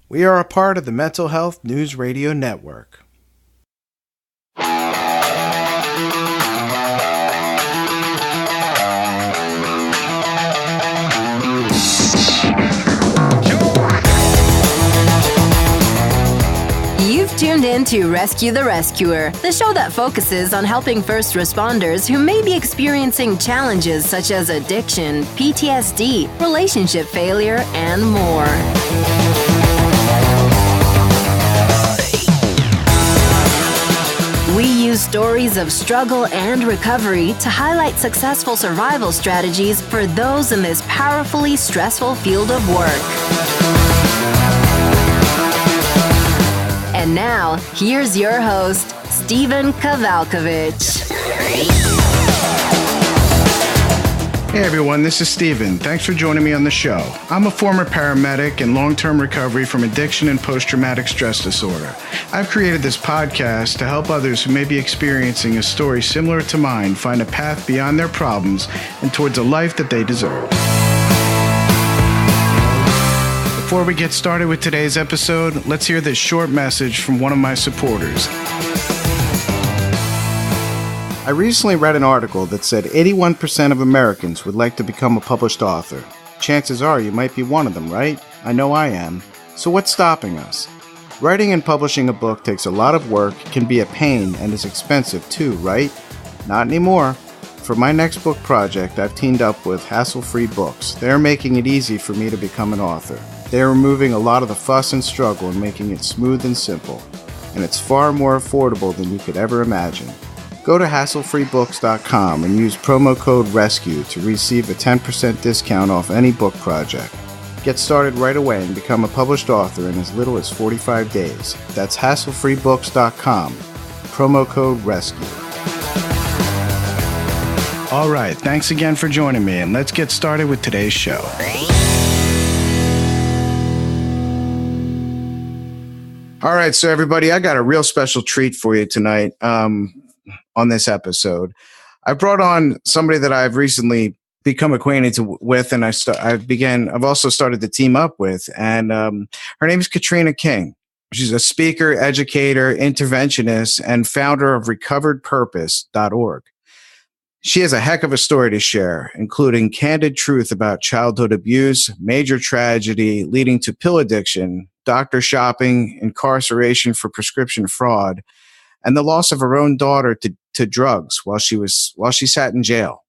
We are a part of the Mental Health News Radio Network. You've tuned in to Rescue the Rescuer, the show that focuses on helping first responders who may be experiencing challenges such as addiction, PTSD, relationship failure, and more. We use stories of struggle and recovery to highlight successful survival strategies for those in this powerfully stressful field of work. And now, here's your host, Steven Kavalkovich. Hey everyone, this is Steven. Thanks for joining me on the show. I'm a former paramedic in long-term recovery from addiction and post-traumatic stress disorder. I've created this podcast to help others who may be experiencing a story similar to mine find a path beyond their problems and towards a life that they deserve. Before we get started with today's episode, let's hear this short message from one of my supporters. I recently read an article that said 81% of Americans would like to become a published author. Chances are you might be one of them, right? I know I am. So what's stopping us? Writing and publishing a book takes a lot of work, can be a pain, and is expensive too, right? Not anymore. For my next book project, I've teamed up with Hassle-Free Books. They're making it easy for me to become an author. They're removing a lot of the fuss and struggle and making it smooth and simple. And it's far more affordable than you could ever imagine. Go to hasslefreebooks.com and use promo code RESCUE to receive a 10% discount off any book project. Get started right away and become a published author in as little as 45 days. That's hasslefreebooks.com. Promo code RESCUE. All right, thanks again for joining me, and let's get started with today's show. All right, so everybody, I got a real special treat for you tonight on this episode. I brought on somebody that I've recently become acquainted with, and I've also started to team up with, and her name is Katrina King. She's a speaker, educator, interventionist, and founder of recoveredpurpose.org. She has a heck of a story to share, including candid truth about childhood abuse, major tragedy leading to pill addiction, doctor shopping, incarceration for prescription fraud, and the loss of her own daughter to drugs while she sat in jail.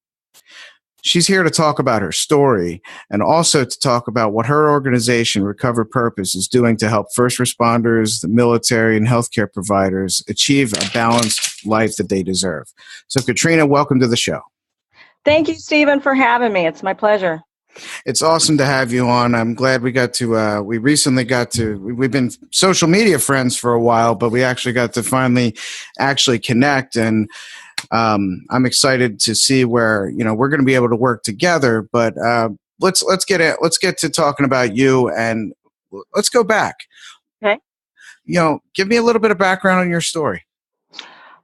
She's here to talk about her story and also to talk about what her organization, Recovered Purpose, is doing to help first responders, the military, and healthcare providers achieve a balanced life that they deserve. So, Katrina, welcome to the show. Thank you, Stephen, for having me. It's my pleasure. It's awesome to have you on. I'm glad we've been social media friends for a while, but we actually got to finally connect, and I'm excited to see where, we're going to be able to work together. But let's get to talking about you, and let's go back. Okay. Give me a little bit of background on your story.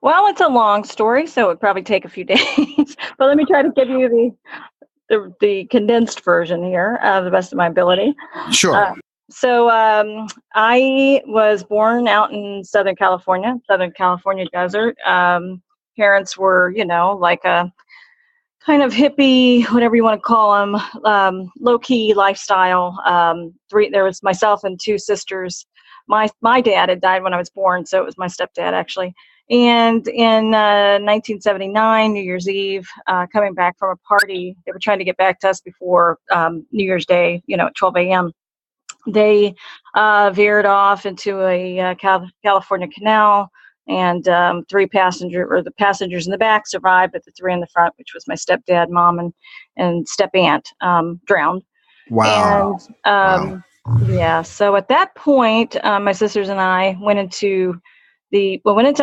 Well, it's a long story, so it would probably take a few days, but let me try to give you the condensed version here, the best of my ability. Sure. So I was born out in Southern California desert. Parents were, like a kind of hippie, whatever you want to call them, low-key lifestyle. There was myself and two sisters. My dad had died when I was born, so it was my stepdad, actually. And in 1979, New Year's Eve, coming back from a party, they were trying to get back to us before New Year's Day, at 12 a.m. They veered off into a California canal, and the passengers in the back survived, but the three in the front, which was my stepdad, mom, and step-aunt, drowned. Wow. And yeah, so at that point, my sisters and I went into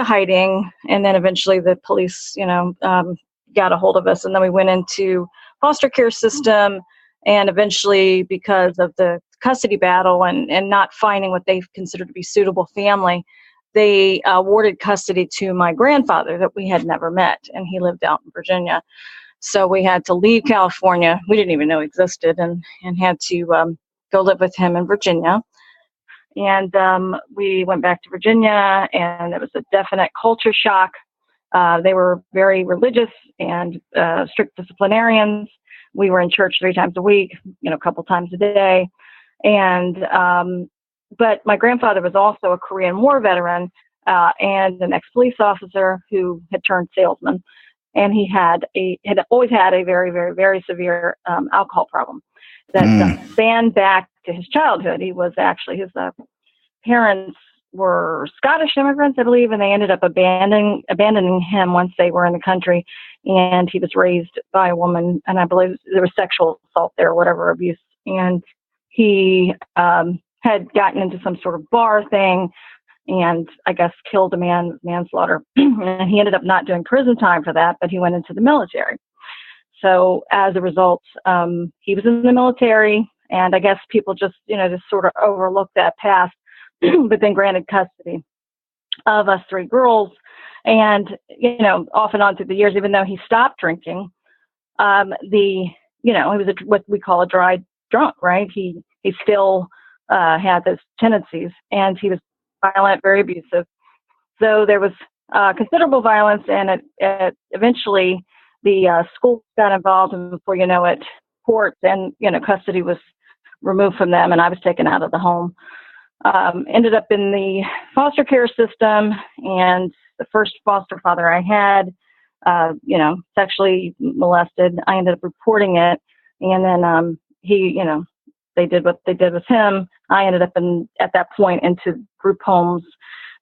hiding, and then eventually the police, got a hold of us, and then we went into foster care system, and eventually, because of the custody battle and not finding what they considered to be suitable family, they awarded custody to my grandfather that we had never met, and he lived out in Virginia. So we had to leave California. We didn't even know existed, and had to go live with him in Virginia. And we went back to Virginia, and it was a definite culture shock. They were very religious and strict disciplinarians. We were in church 3 times a week, a couple times a day. And but my grandfather was also a Korean War veteran and an ex-police officer who had turned salesman. And he had always had a very, very, very severe alcohol problem that spanned back to his childhood. He was actually, his parents were Scottish immigrants, I believe, and they ended up abandoning him once they were in the country. And he was raised by a woman, and I believe there was sexual assault there, or whatever, abuse. And he had gotten into some sort of bar thing, and I guess killed a man, manslaughter. And he ended up not doing prison time for that, but he went into the military. So as a result, he was in the military, and I guess people just sort of overlooked that past, but then granted custody of us 3 girls. And, off and on through the years, even though he stopped drinking, he was what we call a dry drunk, right? He still had those tendencies, and he was violent, very abusive. So there was considerable violence, and eventually the school got involved, and before you know it, court and custody was removed from them, and I was taken out of the home. Ended up in the foster care system, and the first foster father I had, sexually molested. I ended up reporting it, and then they did what they did with him. I ended up at that point into group homes,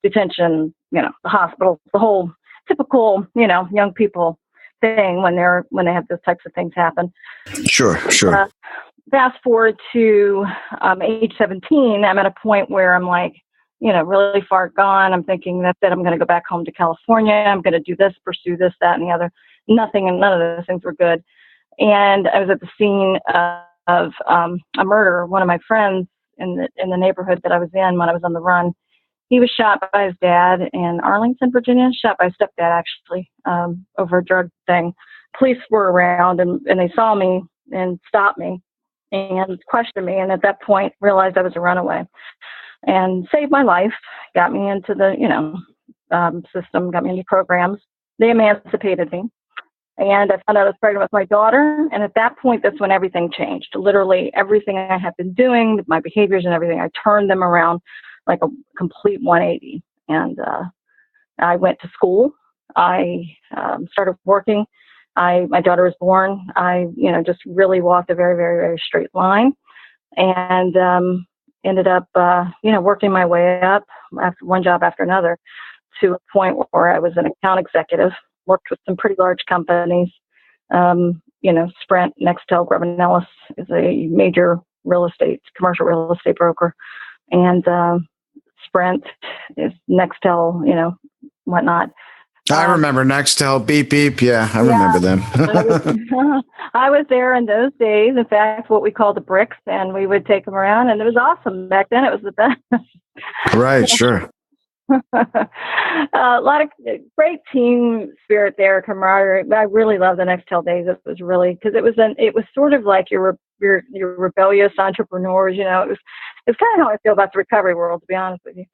detention, the hospital, the whole typical, young people thing when they have those types of things happen. Sure. Fast forward to age 17, I'm at a point where I'm like, really far gone. I'm thinking that I'm going to go back home to California. I'm going to do this, pursue this, that, and the other. None of those things were good. And I was at the scene of a murder. One of my friends in the neighborhood that I was in when I was on the run, he was shot by his dad in Arlington, Virginia, shot by his stepdad, actually, over a drug thing. Police were around, and they saw me and stopped me and questioned me, and at that point realized I was a runaway, and saved my life, got me into the system, got me into programs. They emancipated me, and I found out I was pregnant with my daughter, and at that point that's when everything changed. Literally everything I had been doing, my behaviors and everything, I turned them around like a complete 180. And I went to school. I started working. My daughter was born. I, just really walked a very, very, very straight line, and ended up, working my way up after one job after another to a point where I was an account executive, worked with some pretty large companies. Sprint, Nextel, Grubb & Ellis is a major commercial real estate broker. And Sprint is Nextel, whatnot. I remember Nextel, beep, beep. Yeah, I remember them. I was there in those days. In fact, what we called the bricks, and we would take them around, and it was awesome. Back then, it was the best. Right, sure. A lot of great team spirit there, camaraderie. I really love the Nextel days. It was really, because it was sort of like your rebellious entrepreneurs. It's kind of how I feel about the recovery world, to be honest with you.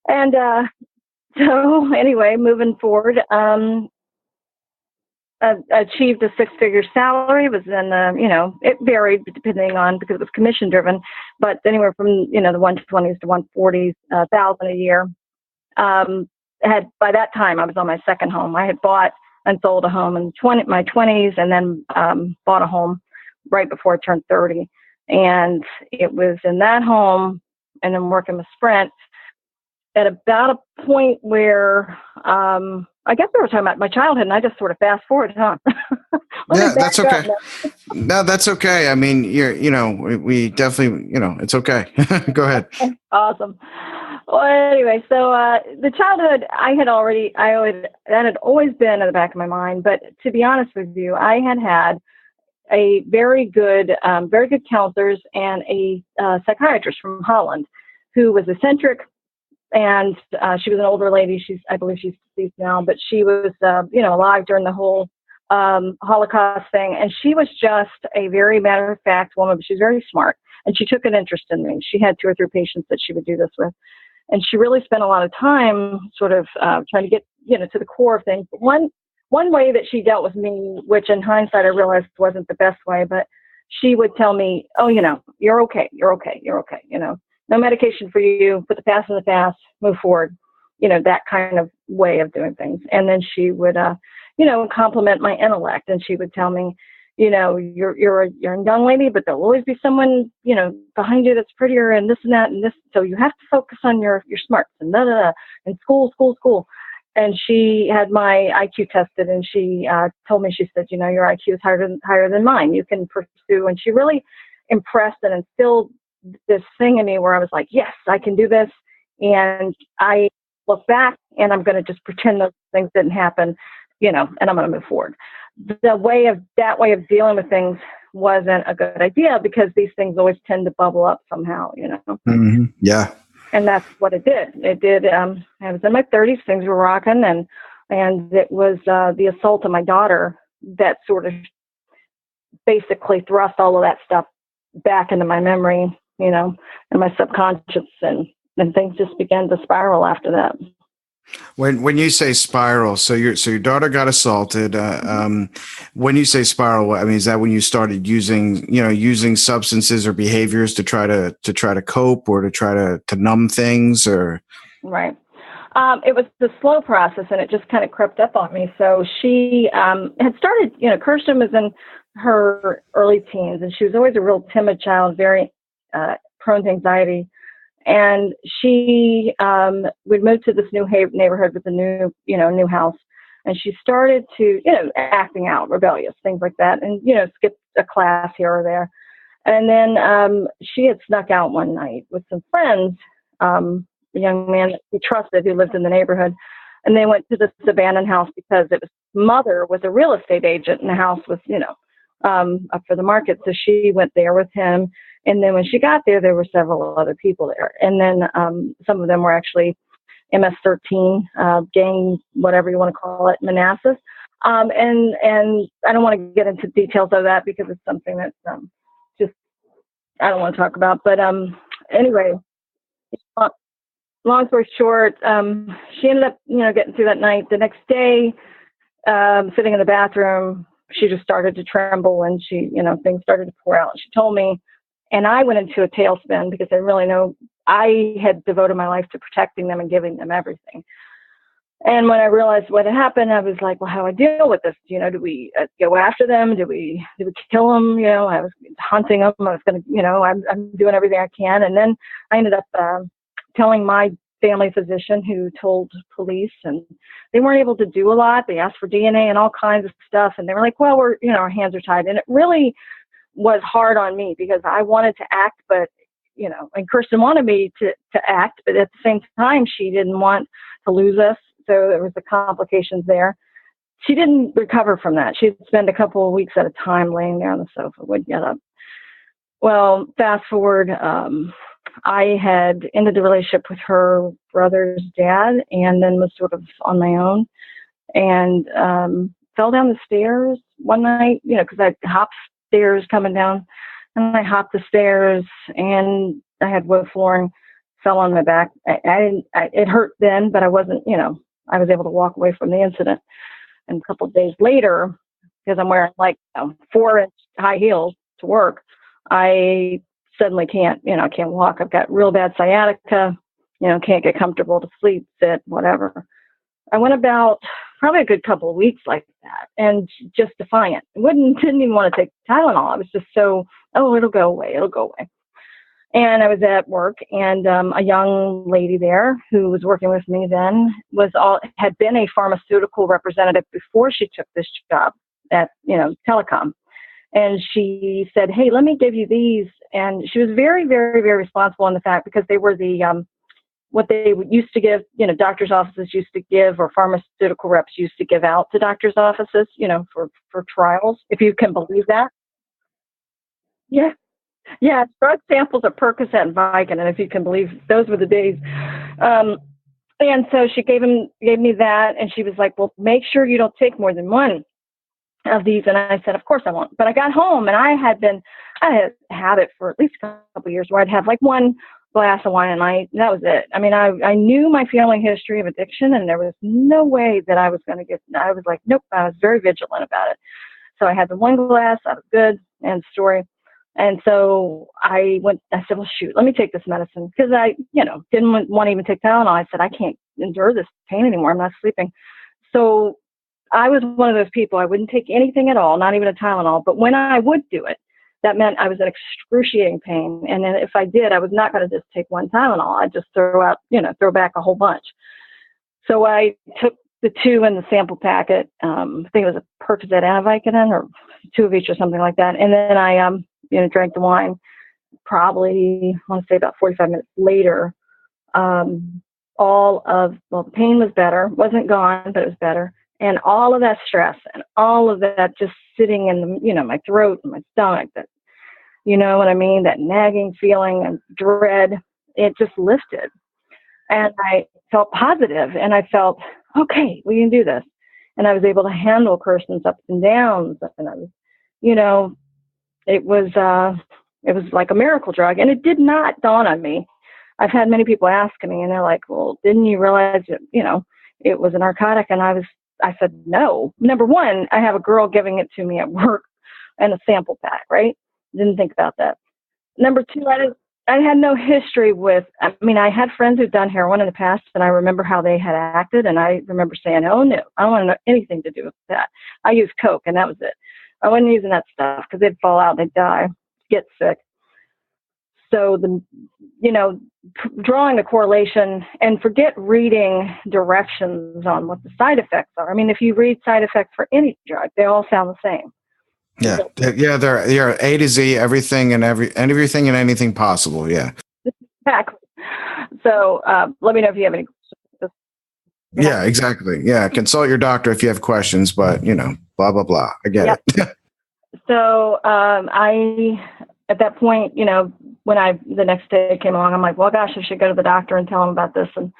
And so anyway, moving forward, achieved a 6-figure salary. Was in it varied depending on, because it was commission driven, but anywhere from the 120s to 140s thousand a year. By that time I was on my second home. I had bought and sold a home in my 20s, and then bought a home right before I turned 30. And it was in that home, and then working with Sprint at about a point where I guess we were talking about my childhood, and I just sort of fast forward, huh? Yeah, that's okay. No, that's okay. I mean, we definitely, it's okay. Go ahead. Awesome. Well, anyway, so the childhood, that had always been in the back of my mind. But to be honest with you, I had a very good counselors and a psychiatrist from Holland who was eccentric. And she was an older lady. I believe she's deceased now, but she was, alive during the whole Holocaust thing. And she was just a very matter-of-fact woman, but she was very smart. And she took an interest in me. She had 2 or 3 patients that she would do this with. And she really spent a lot of time sort of trying to get, to the core of things. One way that she dealt with me, which in hindsight I realized wasn't the best way, but she would tell me, oh, you're okay. You're okay. You're okay. No medication for you. Put the past in the past. Move forward. That kind of way of doing things. And then she would, compliment my intellect. And she would tell me, you're a young lady, but there'll always be someone, behind you that's prettier and this and that and this. So you have to focus on your smarts and and school. And she had my IQ tested, and she told me, she said, your IQ is higher than mine. You can pursue. And she really impressed and instilled this thing in me where I was like, yes, I can do this. And I look back and I'm going to just pretend those things didn't happen, and I'm going to move forward. That way of dealing with things wasn't a good idea, because these things always tend to bubble up somehow, Mm-hmm. Yeah. And that's what it did. It did. I was in my 30s. Things were rocking, and it was the assault of my daughter that sort of basically thrust all of that stuff back into my memory, and my subconscious, and things just began to spiral after that. When you say spiral, so your daughter got assaulted. When you say spiral, I mean, is that when you started using substances or behaviors to try to cope, or to try to numb things, or? Right. It was the slow process, and it just kind of crept up on me. So she had started. Kirstyn was in her early teens, and she was always a real timid child, very prone to anxiety. And she would move to this new neighborhood with a new house, and she started to, acting out, rebellious, things like that, and skipped a class here or there. And then she had snuck out one night with some friends, a young man that she trusted who lived in the neighborhood, and they went to this abandoned house because its mother was a real estate agent, and the house was, up for the market. So she went there with him. And then when she got there, there were several other people there. And then some of them were actually MS-13, gang, whatever you want to call it, Manassas. And I don't want to get into details of that because it's something that's just, I don't want to talk about. But anyway, long story short, she ended up, getting through that night. The next day, sitting in the bathroom, she just started to tremble, and she, things started to pour out. She told me, and I went into a tailspin because I really know I had devoted my life to protecting them and giving them everything. And when I realized what had happened, I was like, well, how do I deal with this? Do we go after them? Do we kill them? I was hunting them. I was going to, I'm doing everything I can. And then I ended up telling my family physician, who told police, and they weren't able to do a lot. They asked for DNA and all kinds of stuff. And they were like, well, our hands are tied. And it really was hard on me because I wanted to act, but, and Kirstyn wanted me to act, but at the same time, she didn't want to lose us. So there was the complications there. She didn't recover from that. She'd spend a couple of weeks at a time laying there on the sofa, wouldn't get up. Well, fast forward, I had ended the relationship with her brother's dad, and then was sort of on my own, and fell down the stairs one night, because I hopped stairs coming down, and I hopped the stairs, and I had wood flooring, fell on my back. It hurt then, but I wasn't, I was able to walk away from the incident. And a couple of days later, because I'm wearing 4-inch high heels to work, I suddenly can't walk. I've got real bad sciatica, can't get comfortable to sleep, sit, whatever. I went about probably a good couple of weeks like that, and just defiant. Didn't even want to take Tylenol. I was just so, it'll go away. And I was at work, and a young lady there who was working with me then had been a pharmaceutical representative before she took this job at, telecom. And she said, hey, let me give you these. And she was very, very, very responsible in the fact, because they were the, what they used to give, doctors' offices used to give, or pharmaceutical reps used to give out to doctors' offices, for trials, if you can believe that. Yeah. Yeah. Drug samples of Percocet and Vicodin. And if you can believe, those were the days. And so she gave me that. And she was like, well, make sure you don't take more than one. of these. And I said, of course I won't. But I got home and I had a habit for at least a couple of years where I'd have like one glass of wine a night. And that was it. I mean, I knew my family history of addiction, and there was no way that I was going to I was like, nope, I was very vigilant about it. So I had the one glass, I was good, end story. And so I said, well, shoot, let me take this medicine. Because I, didn't want to even take Tylenol. I said, I can't endure this pain anymore. I'm not sleeping. So I was one of those people. I wouldn't take anything at all, not even a Tylenol. But when I would do it, that meant I was in excruciating pain. And then if I did, I was not going to just take one Tylenol. I'd just throw back a whole bunch. So I took the 2 in the sample packet. I think it was a Percocet and a Vicodin, or 2 of each or something like that. And then I, drank the wine. Probably, I want to say about 45 minutes later, the pain was better. Wasn't gone, but it was better. And all of that stress and all of that just sitting in the, my throat and my stomach, that, you know what I mean? That nagging feeling and dread, it just lifted. And I felt positive, and I felt, okay, we can do this. And I was able to handle Kirstyn's ups and downs. And I was, it was like a miracle drug. And it did not dawn on me. I've had many people ask me, and they're like, well, didn't you realize that, it was a narcotic? And I said, no. Number one, I have a girl giving it to me at work and a sample pack, right? Didn't think about that. Number two, I had no history with, I had friends who'd done heroin in the past, and I remember how they had acted. And I remember saying, oh no, I don't want to know anything to do with that. I used Coke, and that was it. I wasn't using that stuff because they'd fall out, they'd die, get sick. So drawing the correlation, and forget reading directions on what the side effects are. If you read side effects for any drug, they all sound the same. Yeah. They're A to Z, everything and everything and anything possible. Yeah. Exactly. So let me know if you have any questions. Yeah, exactly. Yeah. Consult your doctor if you have questions, but blah, blah, blah. I get it. So I, at that point, when the next day came along, I'm like, well, gosh, I should go to the doctor and tell him about this. And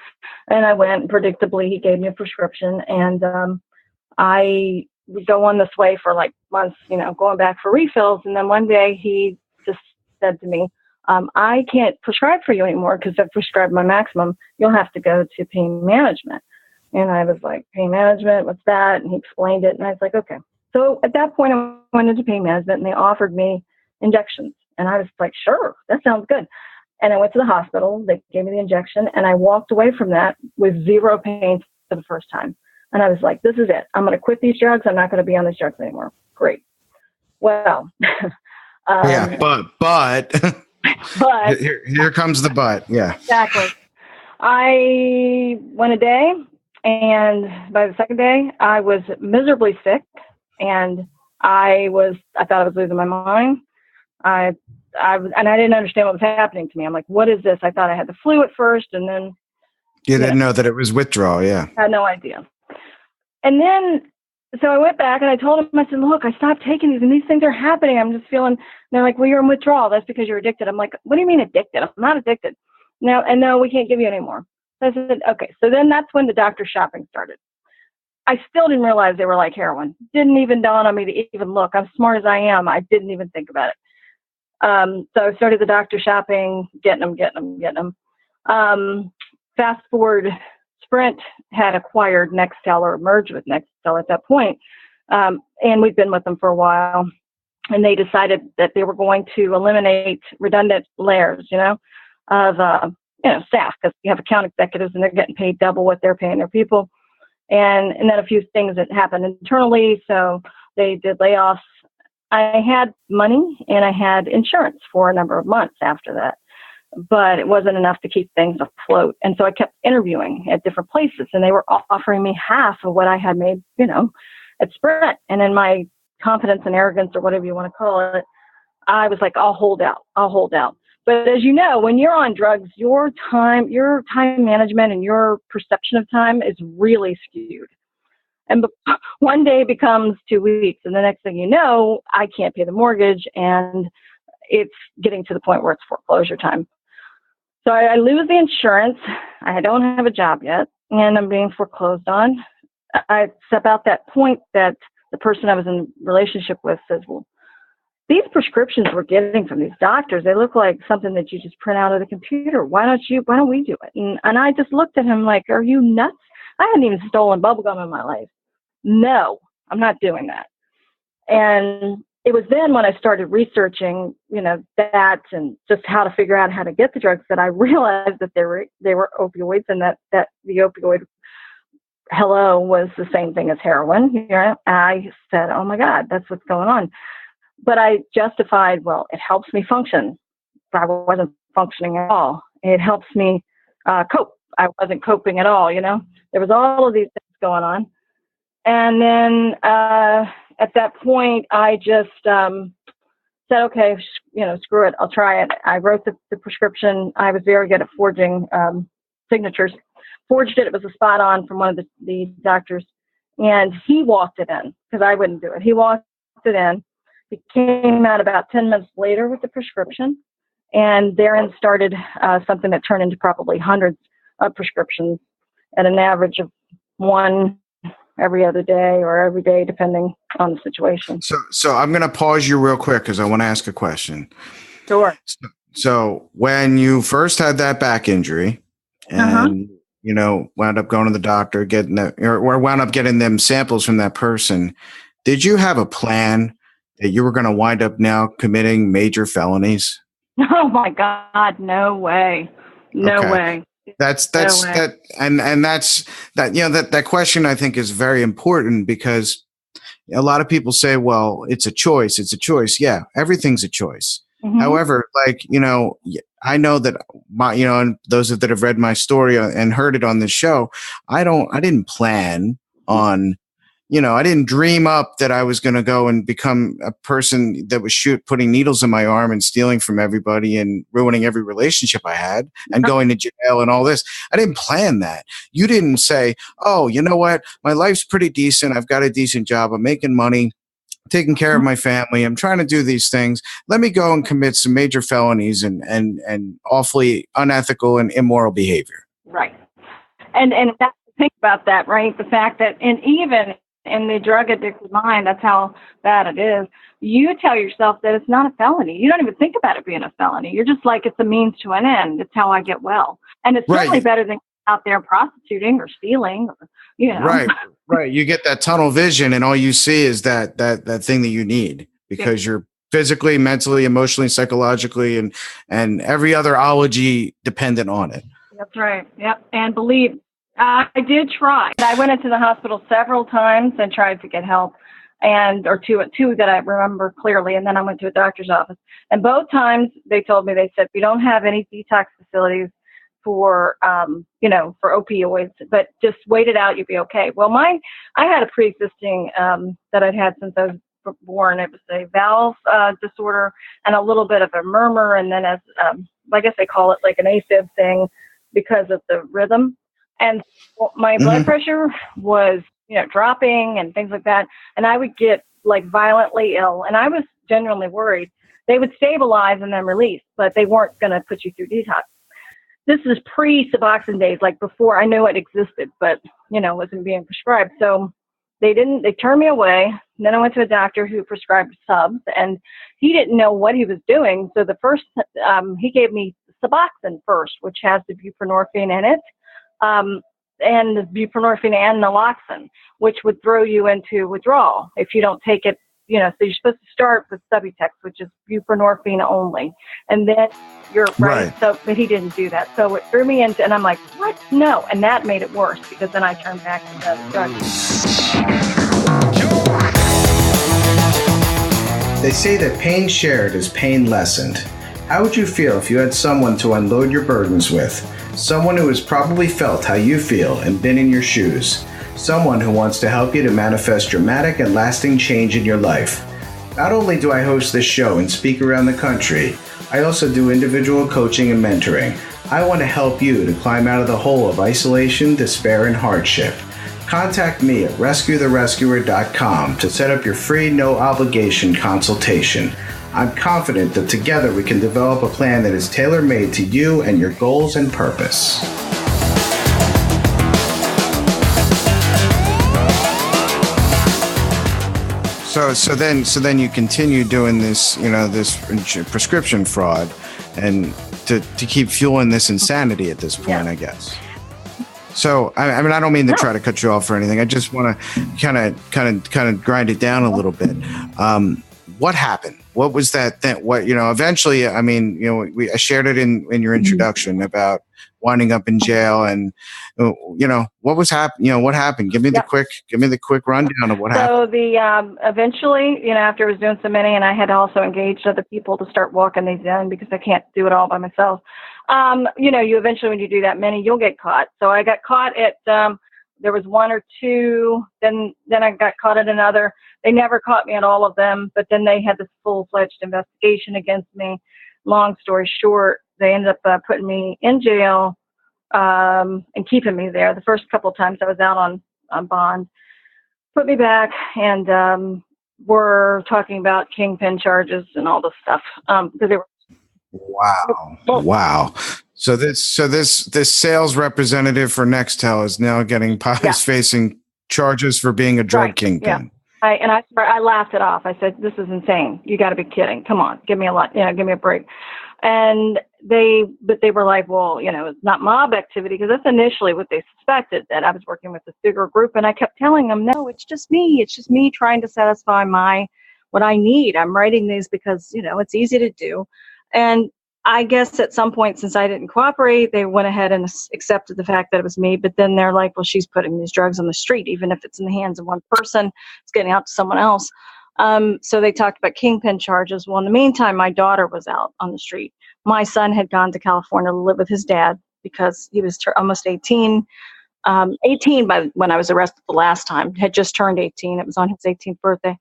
I went, and predictably, he gave me a prescription, and I would go on this way for like months, going back for refills. And then one day he just said to me, I can't prescribe for you anymore because I've prescribed my maximum. You'll have to go to pain management. And I was like, pain management, what's that? And he explained it. And I was like, okay. So at that point, I went into pain management, and they offered me injections. And I was like, sure, that sounds good. And I went to the hospital. They gave me the injection, and I walked away from that with zero pain for the first time. And I was like, this is it. I'm going to quit these drugs. I'm not going to be on these drugs anymore. Great. Well. But here comes the but. Yeah. Exactly. I went a day, and by the second day, I was miserably sick, and I thought I was losing my mind. I didn't understand what was happening to me. I'm like, what is this? I thought I had the flu at first, and then you didn't know that it was withdrawal. Yeah. I had no idea. And then, so I went back and I told him, I said, look, I stopped taking these, and these things are happening. I'm just feeling, they're like, well, you're in withdrawal. That's because you're addicted. I'm like, what do you mean addicted? I'm not addicted. No, we can't give you any more. So I said, okay. So then that's when the doctor shopping started. I still didn't realize they were like heroin. Didn't even dawn on me to even look. I'm smart as I am. I didn't even think about it. So I started the doctor shopping, getting them. Fast forward, Sprint had acquired Nextel, or merged with Nextel at that point. And we've been with them for a while. And they decided that they were going to eliminate redundant layers, of staff, because you have account executives and they're getting paid double what they're paying their people. And then a few things that happened internally. So they did layoffs. I had money and I had insurance for a number of months after that, but it wasn't enough to keep things afloat. And so I kept interviewing at different places, and they were offering me half of what I had made, at Sprint. And in my confidence and arrogance, or whatever you want to call it, I was like, I'll hold out. But as you know, when you're on drugs, your time management and your perception of time is really skewed. And one day becomes 2 weeks, and the next thing you know, I can't pay the mortgage, and it's getting to the point where it's foreclosure time. So I lose the insurance. I don't have a job yet, and I'm being foreclosed on. It's about that point that the person I was in relationship with says, well, these prescriptions we're getting from these doctors, they look like something that you just print out of the computer. Why don't we do it? And I just looked at him like, are you nuts? I hadn't even stolen bubblegum in my life. No, I'm not doing that. And it was then when I started researching, that and just how to figure out how to get the drugs that I realized that they were opioids, and that the opioid hello was the same thing as heroin. I said, oh my God, that's what's going on. But I justified, well, it helps me function. I wasn't functioning at all. It helps me cope. I wasn't coping at all. There was all of these things going on. And then at that point, I just said, okay, screw it. I'll try it. I wrote the prescription. I was very good at forging signatures. Forged it. It was a spot on from one of the doctors. And he walked it in because I wouldn't do it. He walked it in. He came out about 10 minutes later with the prescription. And therein started something that turned into probably hundreds of prescriptions at an average of one every other day or every day, depending on the situation. So I'm going to pause you real quick because I want to ask a question. Sure. So when you first had that back injury and, wound up going to the doctor, or wound up getting them samples from that person, did you have a plan that you were going to wind up now committing major felonies? Oh my God, no way. No way. That question I think is very important because a lot of people say, well, it's a choice. It's a choice. Yeah, everything's a choice. Mm-hmm. However, I know that and those that have read my story and heard it on this show, I didn't plan on, I didn't dream up that I was going to go and become a person that was putting needles in my arm and stealing from everybody and ruining every relationship I had and going to jail and all this. I didn't plan that. You didn't say, oh, you know what? My life's pretty decent. I've got a decent job. I'm making money, taking care of my family. I'm trying to do these things. Let me go and commit some major felonies and awfully unethical and immoral behavior. Right. And think about that, right? The fact that, and even in the drug addicted mind, that's how bad it is. You tell yourself that it's not a felony. You don't even think about it being a felony. You're just like, it's a means to an end. It's how I get well. And it's certainly better than out there prostituting or stealing, Right. You get that tunnel vision and all you see is that thing that you need because you're physically, mentally, emotionally, psychologically, and every other ology dependent on it. That's right. Yep. And believe I did try. I went into the hospital several times and tried to get help, or two that I remember clearly. And then I went to a doctor's office. And both times they said, we don't have any detox facilities for opioids, but just wait it out. You'll be okay. Well, I had a pre-existing that I'd had since I was born. It was a valve disorder and a little bit of a murmur. And then I guess they call it like an AFib thing because of the rhythm. And my blood pressure was, dropping and things like that. And I would get like violently ill. And I was genuinely worried. They would stabilize and then release, but they weren't going to put you through detox. This is pre-Suboxone days, like before I knew it existed, but, wasn't being prescribed. So they turned me away. And then I went to a doctor who prescribed subs and he didn't know what he was doing. So the first, he gave me Suboxone first, which has the buprenorphine in it. And the buprenorphine and naloxone, which would throw you into withdrawal if you don't take it, so you're supposed to start with Subutex, which is buprenorphine only. And then you're right. So, but he didn't do that. So it threw me into, and I'm like, what? No. And that made it worse because then I turned back to the drugs. They say that pain shared is pain lessened. How would you feel if you had someone to unload your burdens with? Someone who has probably felt how you feel and been in your shoes. Someone who wants to help you to manifest dramatic and lasting change in your life. Not only do I host this show and speak around the country, I also do individual coaching and mentoring. I want to help you to climb out of the hole of isolation, despair, and hardship. Contact me at rescuetherescuer.com to set up your free, no-obligation consultation. I'm confident that together we can develop a plan that is tailor-made to you and your goals and purpose. So then you continue doing this, this prescription fraud, and to keep fueling this insanity at this point, I guess. So I mean, I don't mean to try to cut you off or anything. I just want to kind of grind it down a little bit. What happened? What was that thing? What, eventually, I mean, I shared it in your introduction about winding up in jail, and what was happening? What happened? Give me the quick rundown of what happened. So eventually, after I was doing so many, and I had also engaged other people to start walking these in because I can't do it all by myself. You eventually, when you do that many, you'll get caught. So I got caught at, there was one or two, then I got caught at another. They never caught me at all of them, but then they had this full-fledged investigation against me. Long story short, they ended up putting me in jail and keeping me there. The first couple of times I was out on bond, put me back, and were talking about kingpin charges and all this stuff because they were. Wow. So this sales representative for Nextel is now getting facing charges for being a drug kingpin. Yeah. I laughed it off. I said, "This is insane. You got to be kidding. Come on, give me a break." And they were like, "Well, it's not mob activity," because that's initially what they suspected, that I was working with the bigger group. And I kept telling them, "No, it's just me. It's just me trying to satisfy what I need. I'm writing these because it's easy to do." And I guess at some point, since I didn't cooperate, they went ahead and accepted the fact that it was me. But then they're like, "Well, she's putting these drugs on the street. Even if it's in the hands of one person, it's getting out to someone else." So they talked about kingpin charges. Well, in the meantime, my daughter was out on the street. My son had gone to California to live with his dad because he was almost 18. 18 by when I was arrested the last time, had just turned 18. It was on his 18th birthday.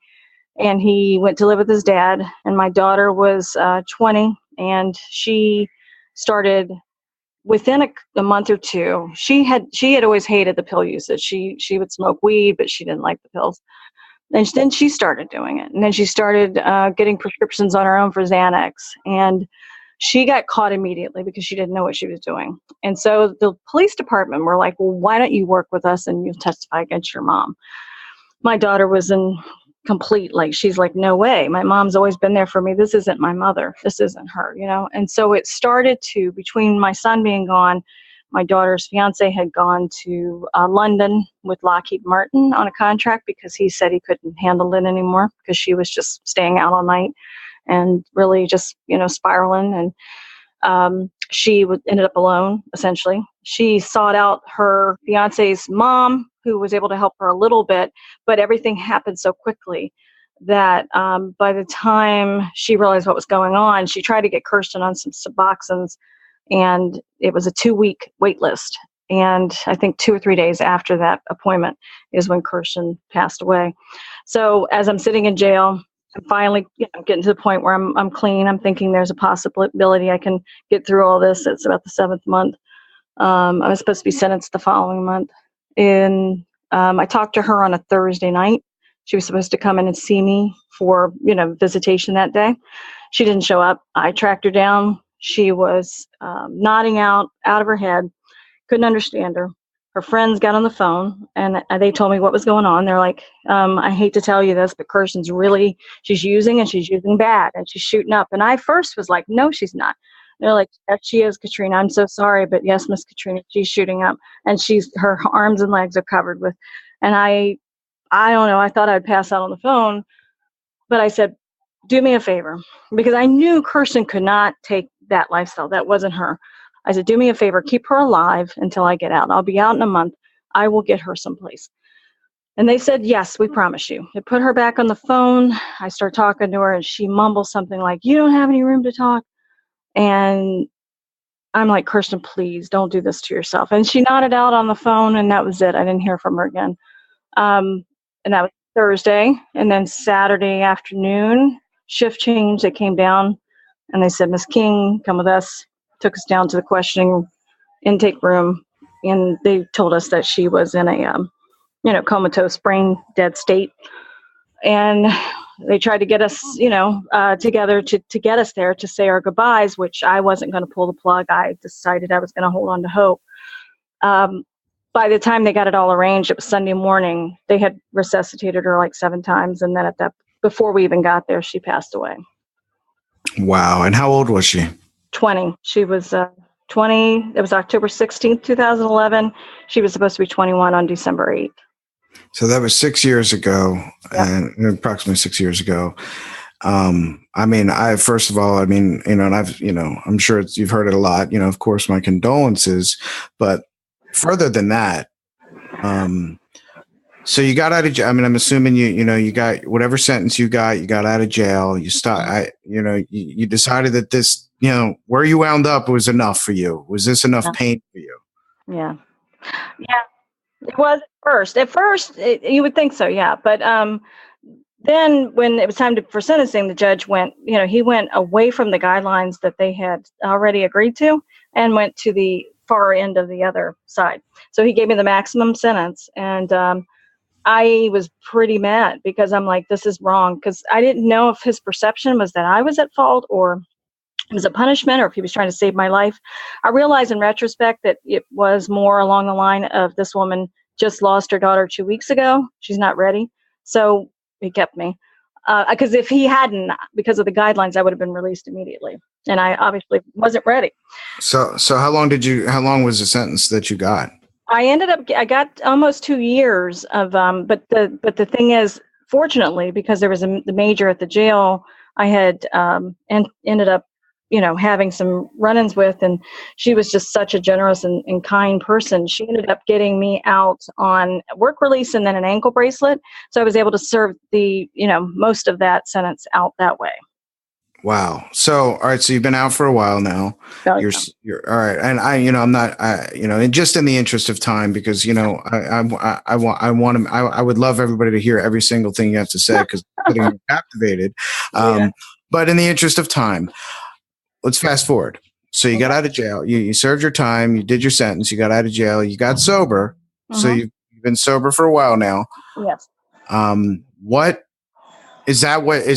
And he went to live with his dad. And my daughter was 20. And she started within a month or two. She had always hated the pill usage. She would smoke weed, but she didn't like the pills. And then she started doing it. And then she started getting prescriptions on her own for Xanax. And she got caught immediately because she didn't know what she was doing. And so the police department were like, "Well, why don't you work with us and you'll testify against your mom?" My daughter was in complete, she's like, "No way. My mom's always been there for me. This isn't my mother. This isn't her, And so it started to, between my son being gone, my daughter's fiance had gone to London with Lockheed Martin on a contract because he said he couldn't handle it anymore because she was just staying out all night and really just, spiraling. And she ended up alone, essentially. She sought out her fiance's mom, who was able to help her a little bit, but everything happened so quickly that by the time she realized what was going on, she tried to get Kirstyn on some Suboxones, and it was a 2-week wait list. And I think 2 or 3 days after that appointment is when Kirstyn passed away. So as I'm sitting in jail, I'm finally getting to the point where I'm clean. I'm thinking there's a possibility I can get through all this. It's about the 7th month. I was supposed to be sentenced the following month. And I talked to her on a Thursday night. She was supposed to come in and see me for, visitation that day. She didn't show up. I tracked her down. She was nodding out of her head. Couldn't understand her. Her friends got on the phone and they told me what was going on. They're like, "I hate to tell you this, but Kirstyn's she's using bad and she's shooting up." And I first was like, "No, she's not." They're like, "Yes, she is, Katrina. I'm so sorry, but yes, Miss Katrina, she's shooting up, and her arms and legs are covered with." And I don't know. I thought I'd pass out on the phone, but I said, "Do me a favor," because I knew Kirstyn could not take that lifestyle. That wasn't her. I said, "Do me a favor, keep her alive until I get out. I'll be out in a month. I will get her someplace." And they said, "Yes, we promise you." They put her back on the phone. I start talking to her, and she mumbles something like, "You don't have any room to talk." And I'm like, "Kirstyn, please don't do this to yourself." And she nodded out on the phone, and that was it. I didn't hear from her again. And that was Thursday. And then Saturday afternoon, shift change. They came down, and they said, "Miss King, come with us." Took us down to the questioning intake room, and they told us that she was in a comatose, brain dead state. And they tried to get us, together to get us there to say our goodbyes, which I wasn't going to pull the plug. I decided I was going to hold on to hope. by the time they got it all arranged, it was Sunday morning. They had resuscitated her like 7 times. And then before we even got there, she passed away. Wow. And how old was she? 20. She was 20. It was October 16th, 2011. She was supposed to be 21 on December 8th. So that was 6 years ago, Yep. and approximately 6 years ago. First of all, and I'm sure you've heard it a lot, of course, my condolences, but further than that, so you got out of jail. I'm assuming you got whatever sentence you got out of jail. You you decided that this, where you wound up was enough for you. Was this enough pain for you? Yeah. Yeah. It was at first, you would think so. Yeah. But, then when it was time for sentencing, the judge went, he went away from the guidelines that they had already agreed to and went to the far end of the other side. So he gave me the maximum sentence. And I was pretty mad because I'm like, this is wrong. Because I didn't know if his perception was that I was at fault or it was a punishment or if he was trying to save my life. I realized in retrospect that it was more along the line of this woman just lost her daughter 2 weeks ago. She's not ready. So he kept me because if he hadn't, because of the guidelines, I would have been released immediately. And I obviously wasn't ready. So how long was the sentence that you got? I got almost 2 years of, but the thing is, fortunately, because there was the major at the jail, I had ended up, having some run-ins with, and she was just such a generous and kind person. She ended up getting me out on work release and then an ankle bracelet. So I was able to serve the, most of that sentence out that way. Wow. So, all right. So you've been out for a while now. You're all right. And I'm not, and just in the interest of time, because, I would love everybody to hear every single thing you have to say because I'm getting captivated. But in the interest of time, let's fast forward. So you got out of jail, you served your time, you did your sentence, you got out of jail, you got sober. So you've been sober for a while now. Yes. What is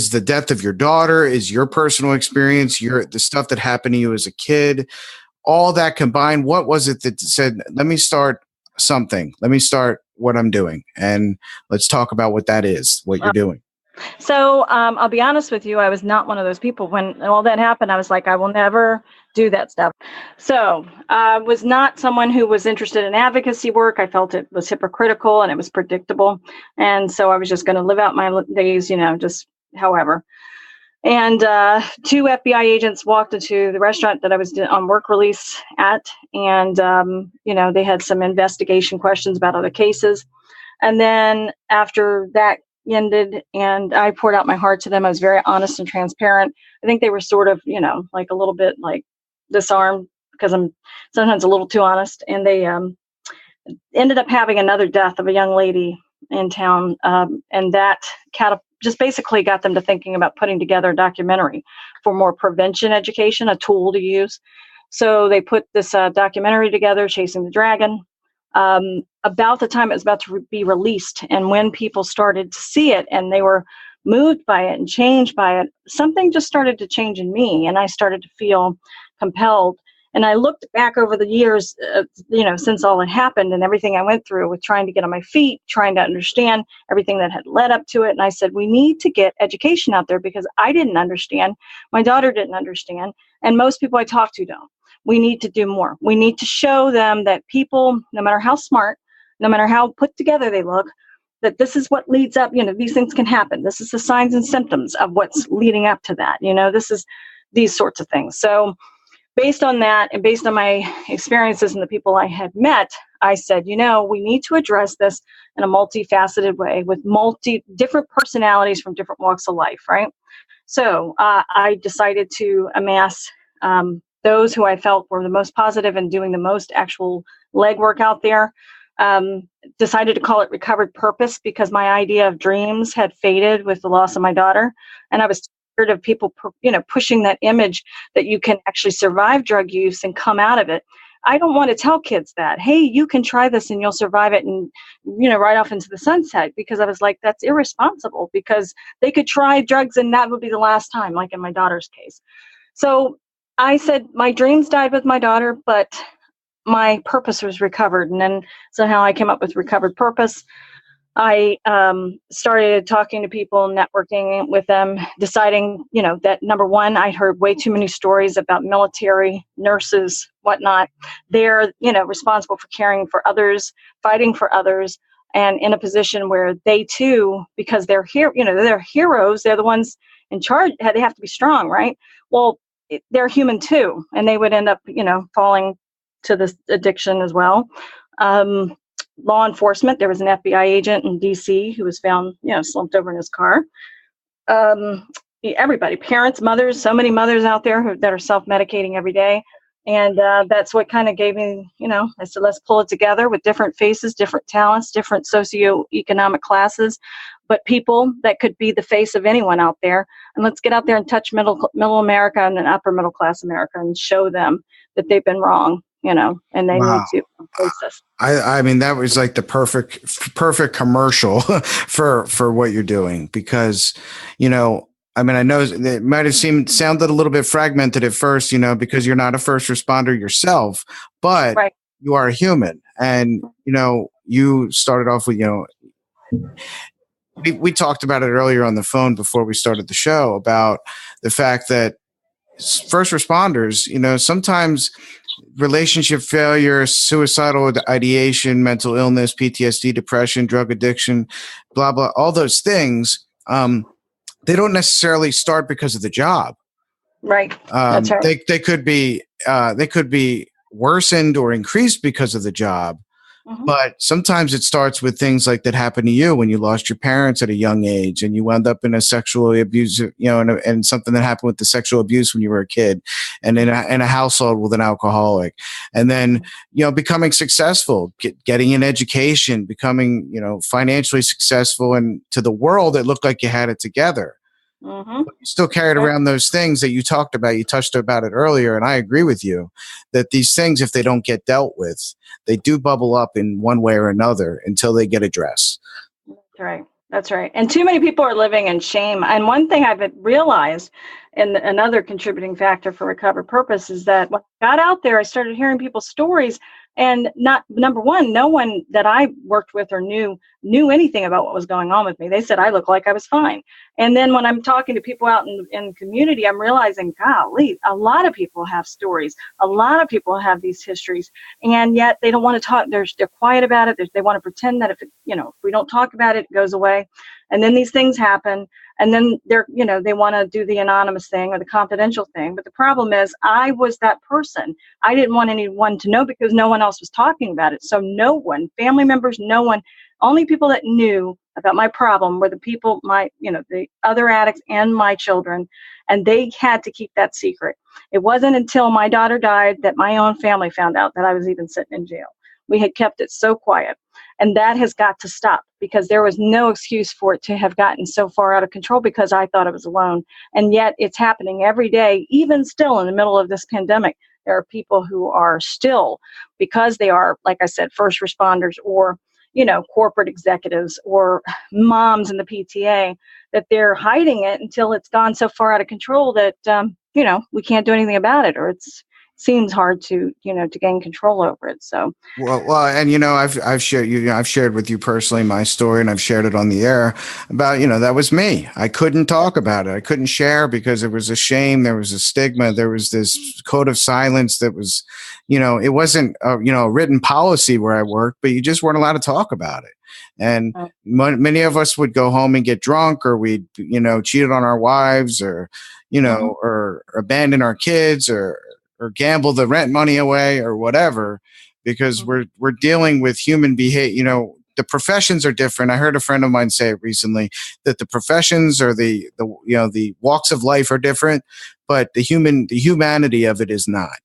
the death of your daughter? Is your personal experience, the stuff that happened to you as a kid, all that combined? What was it that said, let me start something. Let me start what I'm doing. And let's talk about what that is, what you're doing. So I'll be honest with you, I was not one of those people. When all that happened, I was like, I will never do that stuff. So I was not someone who was interested in advocacy work. I felt it was hypocritical and it was predictable. And so I was just going to live out my days, just however. And 2 FBI agents walked into the restaurant that I was on work release at. And, they had some investigation questions about other cases. And then after that ended and I poured out my heart to them, I was very honest and transparent. I think they were sort of, like a little bit like disarmed because I'm sometimes a little too honest. And they ended up having another death of a young lady in town. And that just basically got them to thinking about putting together a documentary for more prevention education, a tool to use. So they put this documentary together, Chasing the Dragon. About the time it was about to be released, and when people started to see it and they were moved by it and changed by it, something just started to change in me, and I started to feel compelled. And I looked back over the years, since all had happened and everything I went through with trying to get on my feet, trying to understand everything that had led up to it. And I said, we need to get education out there because I didn't understand. My daughter didn't understand. And most people I talk to don't. We need to do more. We need to show them that people, no matter how smart, no matter how put together they look, that this is what leads up, these things can happen. This is the signs and symptoms of what's leading up to that. This is these sorts of things. So based on that and based on my experiences and the people I had met, I said, we need to address this in a multifaceted way with different personalities from different walks of life, right? So I decided to amass those who I felt were the most positive and doing the most actual legwork out there. Decided to call it Recovered Purpose because my idea of dreams had faded with the loss of my daughter. And I was tired of people, pushing that image that you can actually survive drug use and come out of it. I don't want to tell kids that, hey, you can try this and you'll survive it and, right off into the sunset, because I was like, that's irresponsible because they could try drugs and that would be the last time, like in my daughter's case. So I said, my dreams died with my daughter, but my purpose was recovered. And then somehow I came up with recovered purpose. I started talking to people, networking with them, deciding, that number one, I heard way too many stories about military, nurses, whatnot. They're, responsible for caring for others, fighting for others, and in a position where they too, because they're here, they're heroes, they're the ones in charge, they have to be strong, right? Well, they're human too, and they would end up, falling to this addiction as well. Law enforcement, there was an FBI agent in DC who was found, slumped over in his car. Everybody, parents, mothers, so many mothers out there that are self-medicating every day. And that's what kind of gave me, I said, let's pull it together with different faces, different talents, different socioeconomic classes, but people that could be the face of anyone out there. And let's get out there and touch middle America and then upper middle class America and show them that they've been wrong, and they need to replace this. I mean, that was like the perfect commercial for what you're doing, because, I mean, I know it might have sounded a little bit fragmented at first, because you're not a first responder yourself, but right. You are a human. And, you started off with, we talked about it earlier on the phone before we started the show about the fact that first responders, sometimes relationship failure, suicidal ideation, mental illness, PTSD, depression, drug addiction, blah, blah, all those things, they don't necessarily start because of the job. Right. That's right. They could be worsened or increased because of the job. Mm-hmm. But sometimes it starts with things like that happened to you when you lost your parents at a young age and you wound up in a sexually abusive, and something that happened with the sexual abuse when you were a kid and in a household with an alcoholic. And then, becoming successful, getting an education, becoming, financially successful, and to the world, it looked like you had it together. Mm-hmm. But you still carried around those things that you talked about. You touched about it earlier, and I agree with you that these things, if they don't get dealt with, they do bubble up in one way or another until they get addressed. That's right. That's right. And too many people are living in shame. And one thing I've realized, and another contributing factor for Recovered Purpose, is that when I got out there, I started hearing people's stories. And number one, no one that I worked with or knew anything about what was going on with me. They said I looked like I was fine. And then when I'm talking to people out in the community, I'm realizing, golly, a lot of people have stories. A lot of people have these histories, and yet they don't want to talk. They're quiet about it. They want to pretend that if we don't talk about it, it goes away. And then these things happen, and then they want to do the anonymous thing or the confidential thing. But the problem is, I was that person. I didn't want anyone to know because no one else was talking about it. So no one, family members, no one. Only people that knew about my problem were the people, the other addicts and my children, and they had to keep that secret. It wasn't until my daughter died that my own family found out that I was even sitting in jail. We had kept it so quiet, and that has got to stop, because there was no excuse for it to have gotten so far out of control because I thought I was alone. And yet it's happening every day, even still in the middle of this pandemic. There are people who are still, because they are, like I said, first responders or corporate executives or moms in the PTA, that they're hiding it until it's gone so far out of control that, we can't do anything about it, or it seems hard to gain control over it. So, well, and I've shared with you personally my story, and I've shared it on the air about, that was me. I couldn't talk about it. I couldn't share because there was a shame. There was a stigma. There was this code of silence that was, it wasn't a written policy where I worked, but you just weren't allowed to talk about it. And many of us would go home and get drunk, or we'd, cheated on our wives, or, or abandon our kids, or gamble the rent money away, or whatever, because we're dealing with human behavior. The professions are different. I heard a friend of mine say it recently, that the professions or the walks of life are different, but the humanity of it is not.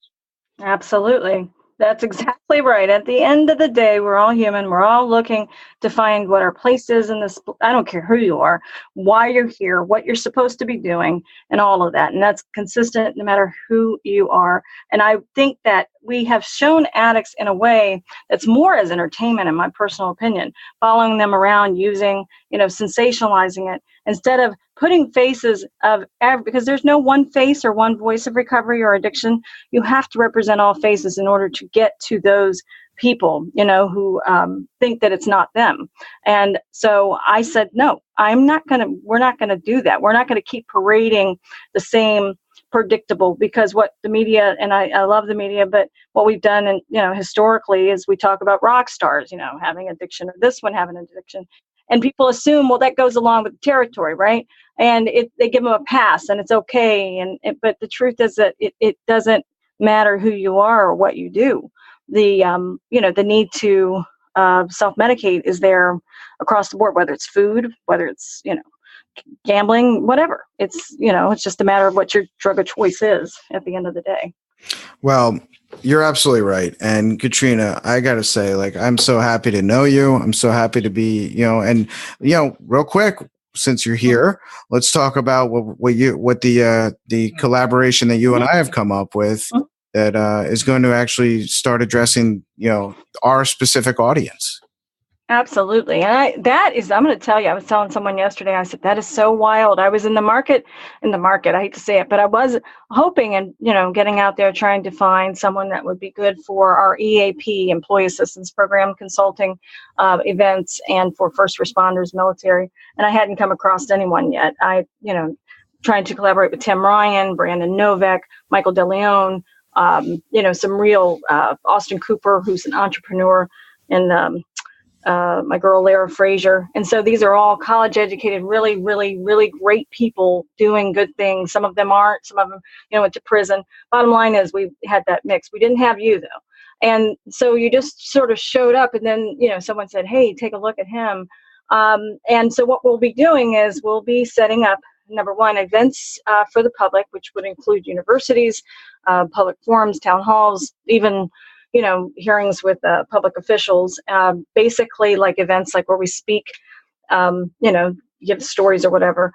Absolutely. That's exactly right. At the end of the day, we're all human. We're all looking to find what our place is in this. I don't care who you are, why you're here, what you're supposed to be doing, and all of that. And that's consistent no matter who you are. And I think that we have shown addicts in a way that's more as entertainment, in my personal opinion, following them around, using, sensationalizing it, instead of putting faces of, because there's no one face or one voice of recovery or addiction. You have to represent all faces in order to get to those people, who think that it's not them. And so I said, no, we're not going to do that. We're not going to keep parading the same predictable, because what the media, and I love the media, but what we've done, and historically, is we talk about rock stars, having addiction, or this one having addiction, and people assume, well, that goes along with the territory, right? And they give them a pass, and it's okay. But the truth is that it doesn't matter who you are or what you do. The the need to self-medicate is there across the board, whether it's food, whether it's gambling, whatever. It's it's just a matter of what your drug of choice is at the end of the day. Well, you're absolutely right. And Katrina, I got to say, I'm so happy to know you. I'm so happy to be, real quick, since you're here, let's talk about what the collaboration that you and I have come up with that is going to actually start addressing, our specific audience. Absolutely. And I'm going to tell you, I was telling someone yesterday, I said, that is so wild. I was in the market, I hate to say it, but I was hoping and, getting out there trying to find someone that would be good for our EAP, Employee Assistance Program consulting events, and for first responders, military. And I hadn't come across anyone yet. Trying to collaborate with Tim Ryan, Brandon Novak, Michael DeLeon, some real Austin Cooper, who's an entrepreneur, and my girl Lara Frazier. And so these are all college educated, really, really, really great people doing good things. Some of them aren't, some of them, went to prison. Bottom line is we had that mix. We didn't have you though. And so you just sort of showed up, and then, someone said, hey, take a look at him. And so what we'll be doing is we'll be setting up, number one, events for the public, which would include universities, public forums, town halls, even hearings with public officials, basically like events like where we speak, give stories or whatever,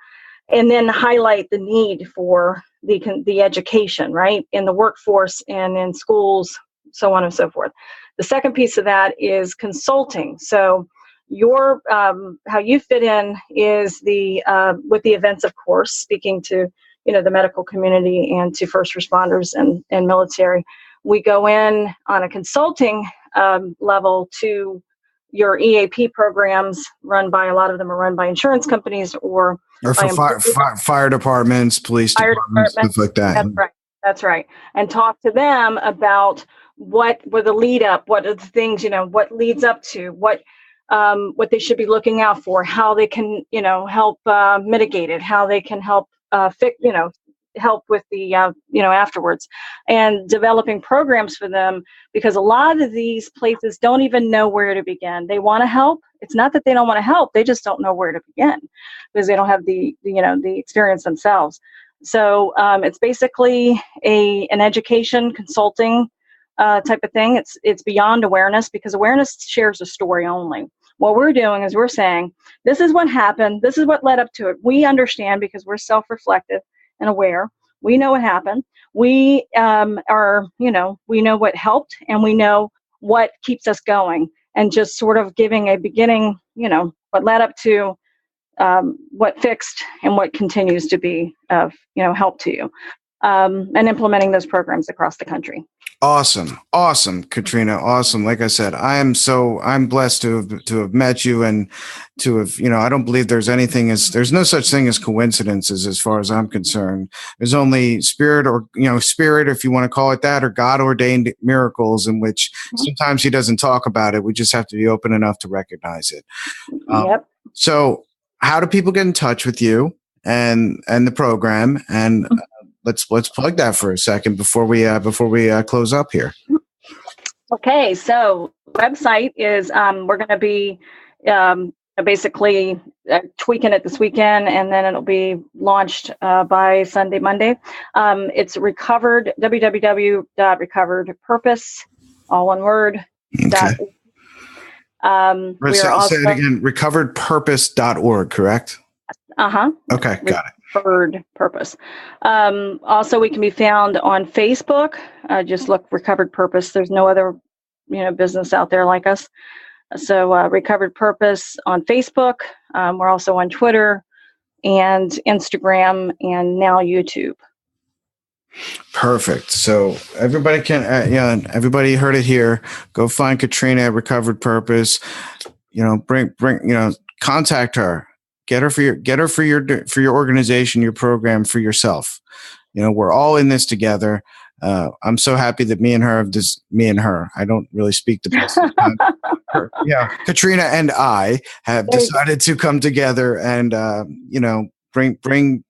and then highlight the need for the education, right, in the workforce and in schools, so on and so forth. The second piece of that is consulting. So your how you fit in is with the events, of course, speaking to the medical community and to first responders and military. We go in on a consulting level to your EAP programs, a lot of them are run by insurance companies or for fire departments, police departments, stuff like that. That's right. And talk to them about what were the lead up, what are the things, what leads up to, what they should be looking out for, how they can, help mitigate it, how they can help fix, help with the afterwards, and developing programs for them, because a lot of these places don't even know where to begin. They want to help. It's not that they don't want to help, they just don't know where to begin because they don't have the experience themselves. So it's basically an education consulting type of thing. It's beyond awareness, because awareness shares a story only. What we're doing is we're saying, this is what happened, this is what led up to it. We understand because we're self-reflective and aware. We know what happened. We we know what helped, and we know what keeps us going, and just sort of giving a beginning, what led up to what fixed and what continues to be of, help to you, and implementing those programs across the country. Awesome, Katrina. Awesome. Like I said, I'm blessed to have met you, and to have, I don't believe there's no such thing as coincidences as far as I'm concerned. There's only spirit, or, spirit, if you want to call it that, or God ordained miracles in which sometimes he doesn't talk about it. We just have to be open enough to recognize it. Yep. So how do people get in touch with you and the program? And let's plug that for a second before we close up here. Okay, so website is we're going to be basically tweaking it this weekend, and then it'll be launched by Monday. It's www.recoveredpurpose, all one word. Okay. We are also, say it again. Recoveredpurpose.org, correct? Okay, got it. Recovered Purpose. Also, we can be found on Facebook. Just look Recovered Purpose. There's no other, business out there like us. So Recovered Purpose on Facebook. We're also on Twitter, and Instagram, and now YouTube. Perfect. So everybody can, everybody heard it here. Go find Katrina at Recovered Purpose. Contact her. Get her for your organization, your program, for yourself. We're all in this together. I'm so happy that me and her. I don't really speak the best of the time. Katrina and I have decided to come together and bring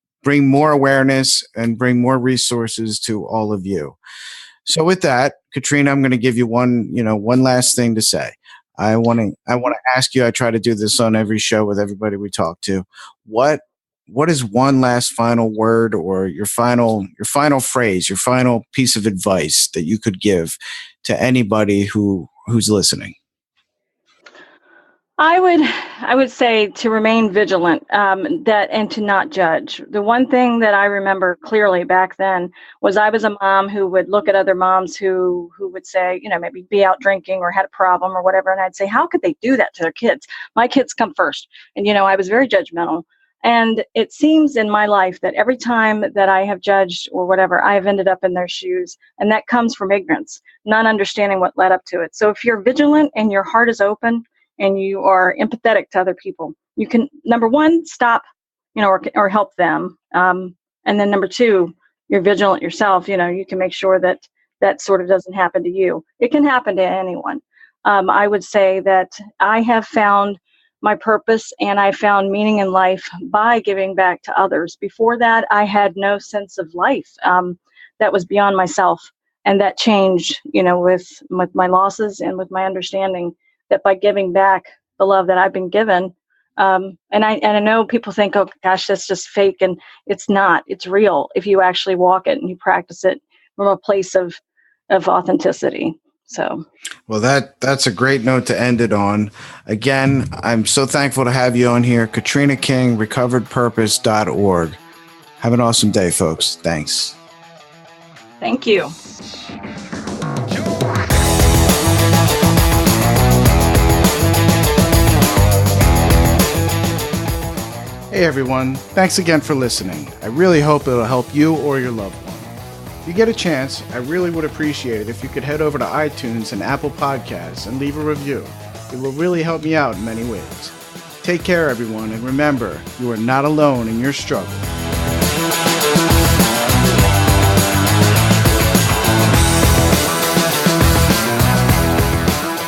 more awareness and bring more resources to all of you. So with that, Katrina, I'm going to give you one last thing to say. I want to ask you, I try to do this on every show with everybody we talk to. What is one last final word, or your final phrase, your final piece of advice that you could give to anybody who's listening? I would say to remain vigilant, and to not judge. The one thing that I remember clearly back then was I was a mom who would look at other moms who would say, maybe be out drinking or had a problem or whatever, and I'd say, how could they do that to their kids? My kids come first. And I was very judgmental. And it seems in my life that every time that I have judged or whatever, I have ended up in their shoes. And that comes from ignorance, not understanding what led up to it. So if you're vigilant and your heart is open and you are empathetic to other people, you can, number one, stop, or help them. And then number two, you're vigilant yourself. You can make sure that sort of doesn't happen to you. It can happen to anyone. I would say that I have found my purpose and I found meaning in life by giving back to others. Before that, I had no sense of life that was beyond myself. And that changed, with my losses and with my understanding that by giving back the love that I've been given, and I know people think, oh gosh, that's just fake, and it's not. It's real if you actually walk it and you practice it from a place of authenticity. So, well, that's a great note to end it on. Again, I'm so thankful to have you on here. Katrina King, recoveredpurpose.org. Have an awesome day, folks. Thanks. Thank you. Hey everyone, thanks again for listening. I really hope it'll help you or your loved one. If you get a chance, I really would appreciate it if you could head over to iTunes and Apple Podcasts and leave a review. It will really help me out in many ways. Take care, everyone, and remember, you are not alone in your struggle.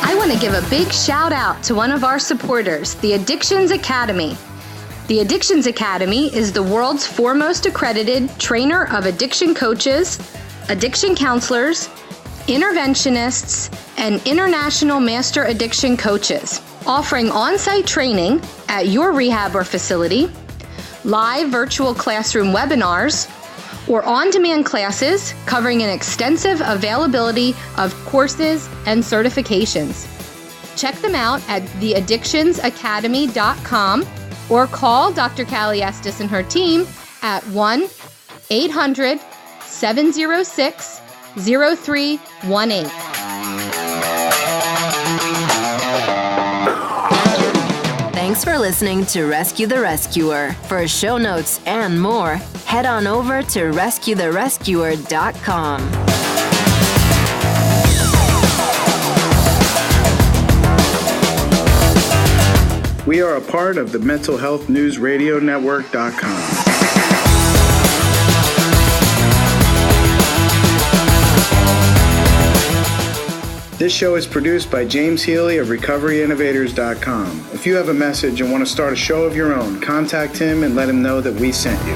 I want to give a big shout out to one of our supporters, the Addictions Academy. The Addictions Academy is the world's foremost accredited trainer of addiction coaches, addiction counselors, interventionists, and international master addiction coaches, offering on-site training at your rehab or facility, live virtual classroom webinars, or on-demand classes covering an extensive availability of courses and certifications. Check them out at theaddictionsacademy.com or call Dr. Callie Estes and her team at 1-800-706-0318. Thanks for listening to Rescue the Rescuer. For show notes and more, head on over to rescuetherescuer.com. We are a part of the mentalhealthnewsradionetwork.com. This show is produced by James Healy of RecoveryInnovators.com. If you have a message and want to start a show of your own, contact him and let him know that we sent you.